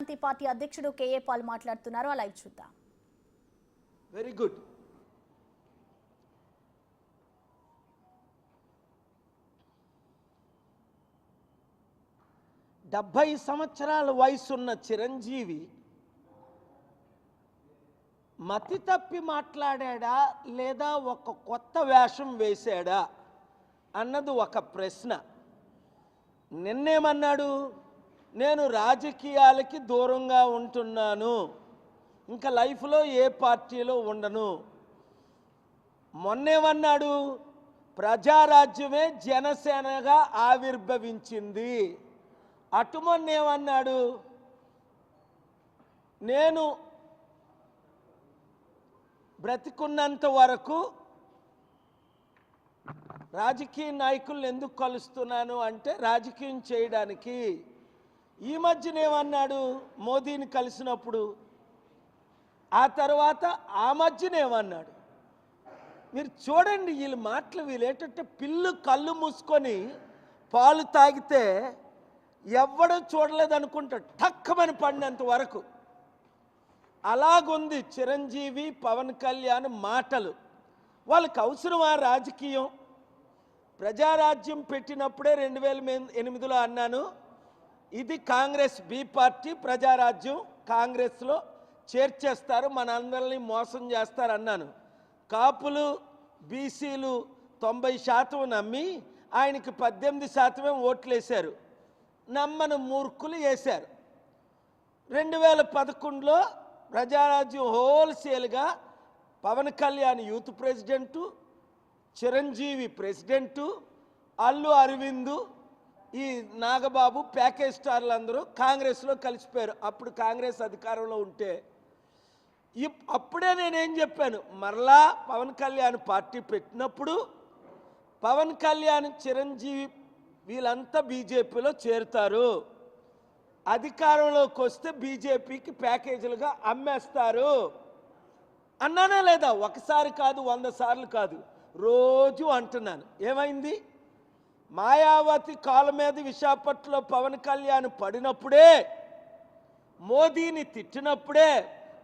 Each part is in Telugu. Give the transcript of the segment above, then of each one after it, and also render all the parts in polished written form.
క్రాంతి పార్టీ అధ్యక్షుడు కేఏ పాల్ మాట్లాడుతున్నారు. లైవ్ చూద్దాం. Very good. డెబ్బై సంవత్సరాల వయసున్న చిరంజీవి మతి తప్పి మాట్లాడా లేదా ఒక కొత్త వేషం వేశాడా అన్నది ఒక ప్రశ్న. నిన్నేమన్నాడు? నేను రాజకీయాలకి దూరంగా ఉంటున్నాను, ఇంకా లైఫ్లో ఏ పార్టీలో ఉండను. మొన్నేమన్నాడు? ప్రజారాజ్యమే జనసేనగా ఆవిర్భవించింది. అటు మొన్నేమన్నాడు? నేను బ్రతికున్నంత వరకు రాజకీయ నాయకులను ఎందుకు కలుస్తున్నాను అంటే రాజకీయం చేయడానికి. ఈ మధ్యనేమన్నాడు? మోదీని కలిసినప్పుడు. ఆ తర్వాత ఆ మధ్యనేమన్నాడు? మీరు చూడండి, వీళ్ళ మాటలు వీళ్ళేంటంటే పిల్లు కళ్ళు మూసుకొని పాలు తాగితే ఎవ్వడూ చూడలేదనుకుంటా టక్కమని పడినంత వరకు. అలాగుంది చిరంజీవి పవన్ కళ్యాణ్ మాటలు. వాళ్ళకి అవసరమా రాజకీయం? ప్రజారాజ్యం పెట్టినప్పుడే 2008లో అన్నాను, ఇది కాంగ్రెస్ బి పార్టీ, ప్రజారాజ్యం కాంగ్రెస్లో చేర్చేస్తారు, మనందరినీ మోసం చేస్తారు అన్నాను. కాపులు బీసీలు 90% నమ్మి ఆయనకి 18% ఓట్లేశారు. నమ్మను మూర్ఖులు వేశారు. 2011లో ప్రజారాజ్యం హోల్సేల్గా Pawan Kalyan youth president, Chiranjeevi president, Allu Aravind, ఈ నాగబాబు ప్యాకేజ్ స్టార్లు అందరూ కాంగ్రెస్లో కలిసిపోయారు. అప్పుడు కాంగ్రెస్ అధికారంలో ఉంటే అప్పుడే నేనేం చెప్పాను, మరలా పవన్ కళ్యాణ్ పార్టీ పెట్టినప్పుడు పవన్ కళ్యాణ్ చిరంజీవి వీళ్ళంతా బీజేపీలో చేరుతారు, అధికారంలోకి వస్తే బీజేపీకి ప్యాకేజీలుగా అమ్మేస్తారు అన్నానా లేదా? ఒకసారి కాదు, 100 సార్లు కాదు, రోజు అంటున్నాను. ఏమైంది? మాయావతి కాళ్ళ మీద విశాఖపట్నంలో పవన్ కళ్యాణ్ పడినప్పుడే, మోదీని తిట్టినప్పుడే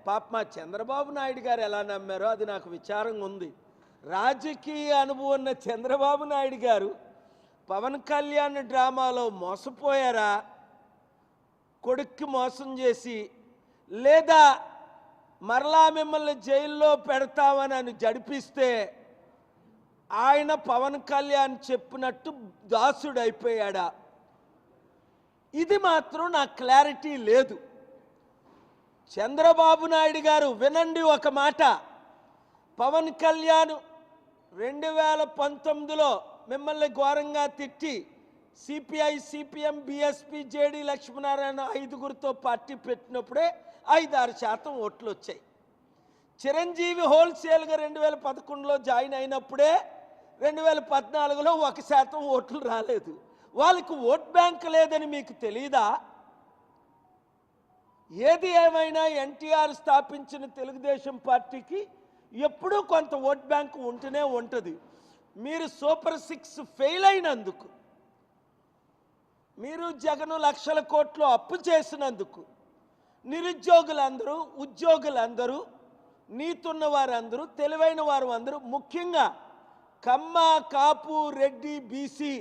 పాప మా చంద్రబాబు నాయుడు గారు ఎలా నమ్మారో అది నాకు విచారంగా ఉంది. రాజకీయ అనుభవం ఉన్న చంద్రబాబు నాయుడు గారు పవన్ కళ్యాణ్ డ్రామాలో మోసపోయారా? కొడుక్కి మోసం చేసి, లేదా మరలా మిమ్మల్ని జైల్లో పెడతామని జడిపిస్తే ఆయన పవన్ కళ్యాణ్ చెప్పినట్టు దాసుడైపోయాడా? ఇది మాత్రం నాకు క్లారిటీ లేదు. చంద్రబాబు నాయుడు గారు వినండి ఒక మాట. పవన్ కళ్యాణ్ 2019లో మిమ్మల్ని ఘోరంగా తిట్టి CPI CPM BSP JD Lakshminarayana 5గురితో పార్టీ పెట్టినప్పుడే 5-6% ఓట్లు వచ్చాయి. చిరంజీవి హోల్సేల్గా 2011లో జాయిన్ అయినప్పుడే 2014లో 1% ఓట్లు రాలేదు. వాళ్ళకి ఓట్ బ్యాంక్ లేదని మీకు తెలీదా? ఏది ఏమైనా ఎన్టీఆర్ స్థాపించిన తెలుగుదేశం పార్టీకి ఎప్పుడూ కొంత ఓట్ బ్యాంక్ ఉంటూనే ఉంటుంది. మీరు సూపర్ 6 ఫెయిల్ అయినందుకు, మీరు జగన్ లక్షల కోట్లు అప్పు చేసినందుకు, నిరుద్యోగులందరూ, ఉద్యోగులందరూ, నీతున్న వారందరూ, తెలివైన వారు అందరూ, ముఖ్యంగా కమ్మ, కాపు, రెడ్డి, బీసీ,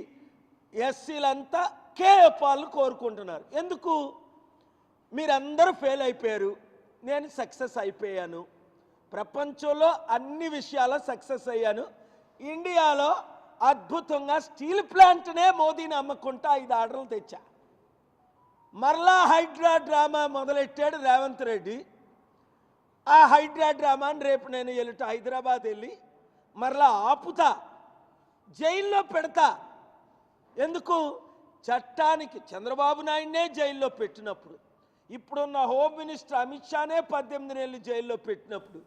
ఎస్సీలంతా కేఏ పాల్ను కోరుకుంటున్నారు. ఎందుకు? మీరందరూ ఫెయిల్ అయిపోయారు, నేను సక్సెస్ అయిపోయాను. ప్రపంచంలో అన్ని విషయాల్లో సక్సెస్ అయ్యాను. ఇండియాలో అద్భుతంగా స్టీల్ ప్లాంట్నే మోదీని అమ్మకుంటా 5 ఆర్డర్లు తెచ్చా. మరలా హైడ్రా డ్రామా మొదలెట్టాడు రేవంత్ రెడ్డి. ఆ హైడ్రా డ్రామాని రేపు నేను ఎల్లుట హైదరాబాద్ వెళ్ళి మరలా ఆపుతా, జైల్లో పెడతా. ఎందుకు? చట్టానికి చంద్రబాబు నాయుడినే జైల్లో పెట్టినప్పుడు, ఇప్పుడున్న హోమ్ మినిస్టర్ అమిత్ షానే 18 ఏళ్ళు జైల్లో పెట్టినప్పుడు